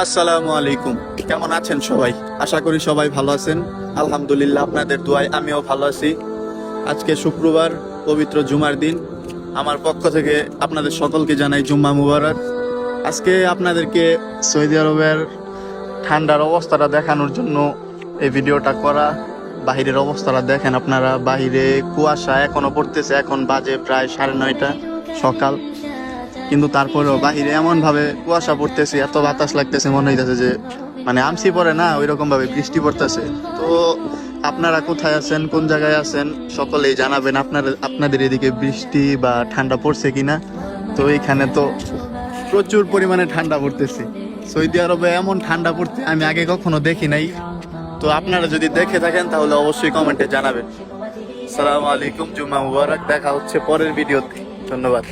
আসসালামু আলাইকুম। কেমন আছেন সবাই? আশা করি সবাই ভালো আছেন। আলহামদুলিল্লাহ, আপনাদের দোয়ায় আমিও ভালো আছি। আজকে শুক্রবার, পবিত্র জুমার দিন। আমার পক্ষ থেকে আপনাদের সকলকে জানাই জুম্মা মুবারক। আজকে আপনাদেরকে সৌদি আরবের ঠান্ডার অবস্থাটা দেখানোর জন্য এই ভিডিওটা করা। বাহিরের অবস্থাটা দেখেন আপনারা, বাহিরে কুয়াশা এখনো পড়তেছে। এখন বাজে প্রায় 9:30 সকাল, কিন্তু তারপরেও বাহিরে এমন ভাবে কুয়াশা পড়তেছে, এত বাতাস লাগতেছে, মনে হইতেছে যে মানে আমসি পড়ে না, ওই রকম ভাবে বৃষ্টি পড়তেছে। তো আপনারা কোথায় আছেন, কোন জায়গায় আছেন, সকলেই জানাবেন আপনাদের এদিকে বৃষ্টি বা ঠান্ডা পড়ছে কিনা। তো এখানে তো প্রচুর পরিমাণে ঠান্ডা পড়তেছে। সৌদি আরবে এমন ঠান্ডা পড়তে আমি আগে কখনো দেখি নাই। তো আপনারা যদি দেখে থাকেন তাহলে অবশ্যই কমেন্টে জানাবেন। আসসালামু আলাইকুম, জুম্মা মুবারক। দেখা হচ্ছে পরের ভিডিওতে। ধন্যবাদ।